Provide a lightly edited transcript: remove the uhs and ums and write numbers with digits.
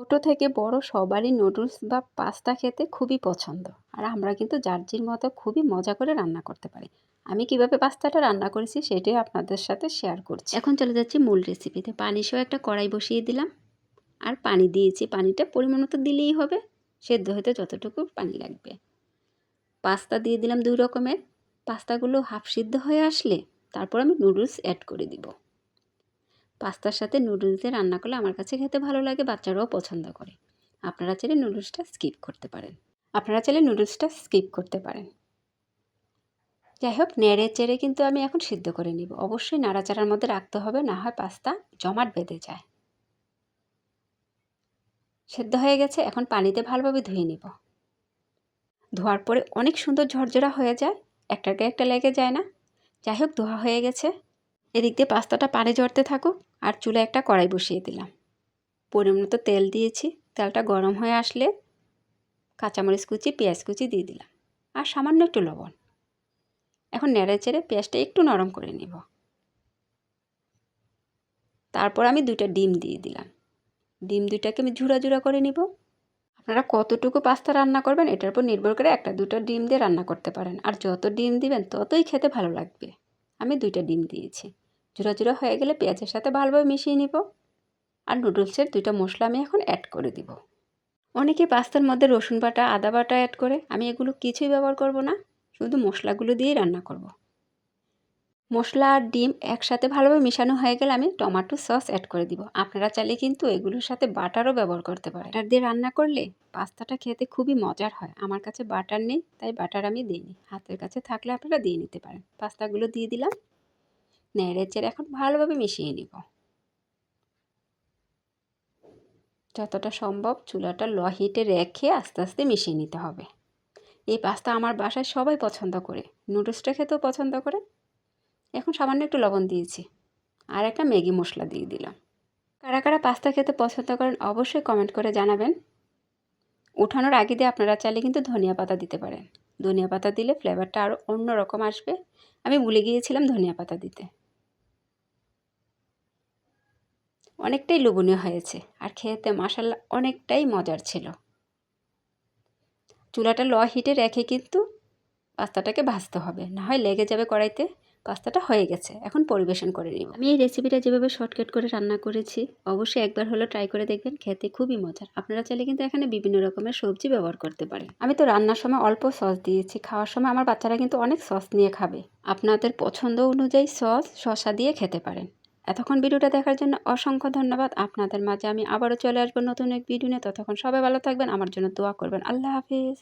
ছোট থেকে বড় সবারই নুডলস বা পাস্তা খেতে খুবই পছন্দ। আর আমরা কিন্তু যার যার মতো খুবই মজা করে রান্না করতে পারি। আমি কিভাবে পাস্তাটা রান্না করেছি সেটাই আপনাদের সাথে শেয়ার করছি। এখন চলে যাচ্ছি মূল রেসিপিতে। পানি সহ একটা কড়াই বসিয়ে দিলাম আর পানি দিয়েছি। পানিটা পরিমাণ মতো দিলেই হবে, সেদ্ধ হতে যতটুকু পানি লাগবে। পাস্তা দিয়ে দিলাম 2 রকমের। পাস্তাগুলো হাফ সিদ্ধ হয়ে আসলে তারপর আমি নুডলস অ্যাড করে দিব। পাস্তার সাথে নুডলস দিয়ে রান্না করলে আমার কাছে খেতে ভালো লাগে, বাচ্চারাও পছন্দ করে। আপনারা চাইলে নুডলসটা স্কিপ করতে পারেন। যাই হোক, নেড়ে চেড়ে কিন্তু আমি এখন সিদ্ধ করে নিব। অবশ্যই নাড়াচাড়ার মধ্যে রাখতে হবে, না হয় পাস্তা জমাট বেঁধে যায়। সেদ্ধ হয়ে গেছে, এখন পানিতে ভালোভাবে ধুয়ে নিব। ধোয়ার পরে অনেক সুন্দর ঝরঝরা হয়ে যায়, একটার গায়ে একটা লেগে যায় না। যাই হোক, ধোয়া হয়ে গেছে। এদিক দিয়ে পাস্তাটা পানি ঝরতে থাকুক আর চুলায় একটা কড়াই বসিয়ে দিলাম। পরিমাণ মতো তেল দিয়েছি। তেলটা গরম হয়ে আসলে কাঁচামরিচ কুচি, পেঁয়াজ কুচি দিয়ে দিলাম আর সামান্য একটু লবণ। এখন নেড়ে চেড়ে পেঁয়াজটা একটু নরম করে নিব। তারপর আমি 2টা ডিম দিয়ে দিলাম। ডিম 2টাকে আমি ঝুরা ঝুরা করে নিব। আপনারা কতটুকু পাস্তা রান্না করবেন এটার উপর নির্ভর করে 1-2টা ডিম দিয়ে রান্না করতে পারেন। আর যত ডিম দিবেন ততই খেতে ভালো লাগবে। আমি 2টা ডিম দিয়েছি। ঝুরা ঝুরা হয়ে গেলে পেঁয়াজের সাথে ভালোভাবে মিশিয়ে নিব। আর নুডলসের 2টা মশলা আমি এখন অ্যাড করে দিব। অনেকে পাস্তার মধ্যে রসুন বাটা, আদা বাটা অ্যাড করে। আমি এগুলো কিছুই ব্যবহার করব না, শুধু মশলাগুলো দিয়েই রান্না করব। মশলা আর ডিম একসাথে ভালোভাবে মেশানো হয়ে গেলে আমি টমেটো সস অ্যাড করে দিব। আপনারা চাইলে কিন্তু এগুলোর সাথে বাটারও ব্যবহার করতে পারেন। বাটার দিয়ে রান্না করলে পাস্তাটা খেতে খুবই মজার হয়। আমার কাছে বাটার নেই, তাই বাটার আমি দিইনি। হাতের কাছে থাকলে আপনারা দিয়ে নিতে পারেন। পাস্তাগুলো দিয়ে দিলাম, নেড়ে চেড়ে এখন ভালোভাবে মিশিয়ে নিব। যতটা সম্ভব চুলাটা লো হিটে রেখে আস্তে আস্তে মিশিয়ে নিতে হবে। এই পাস্তা আমার বাসায় সবাই পছন্দ করে, নুডলসটা খেতেও পছন্দ করে। এখন সামান্য একটু লবণ দিয়েছি আর একটা ম্যাগি মশলা দিয়ে দিলাম। কারা কারা পাস্তা খেতে পছন্দ করেন অবশ্যই কমেন্ট করে জানাবেন। ওঠানোর আগে দিয়ে আপনারা চাইলে কিন্তু ধনিয়া পাতা দিতে পারেন। ধনিয়া পাতা দিলে ফ্লেভারটা আরও অন্যরকম আসবে। আমি ভুলে গিয়েছিলাম ধনিয়া পাতা দিতে। অনেকটাই লোভনীয় হয়েছে আর খেতে মাশাআল্লাহ অনেকটাই মজার ছিল। চুলাটা লো হিটে রেখে কিন্তু পাস্তাটাকে ভাজতে হবে, না হয় লেগে যাবে কড়াইতে। পাস্তাটা হয়ে গেছে, এখন পরিবেশন করে নিব। আমি এই রেসিপিটা যেভাবে শর্টকাট করে রান্না করেছি অবশ্যই একবার হলেও ট্রাই করে দেখবেন, খেতে খুবই মজার। আপনারা চাইলে কিন্তু এখানে বিভিন্ন রকমের সবজি ব্যবহার করতে পারেন। আমি তো রান্নার সময় অল্প সস দিয়েছি, খাওয়ার সময় আমার বাচ্চারা কিন্তু অনেক সস নিয়ে খাবে। আপনাদের পছন্দ অনুযায়ী সস শসা দিয়ে খেতে পারেন। এতক্ষণ ভিডিওটা দেখার জন্য অসংখ্য ধন্যবাদ। আপনাদের মাঝে আমি আবারও চলে আসবো নতুন এক ভিডিও নিয়ে। ততক্ষণ সবাই ভালো থাকবেন, আমার জন্য দোয়া করবেন। আল্লাহ হাফিজ।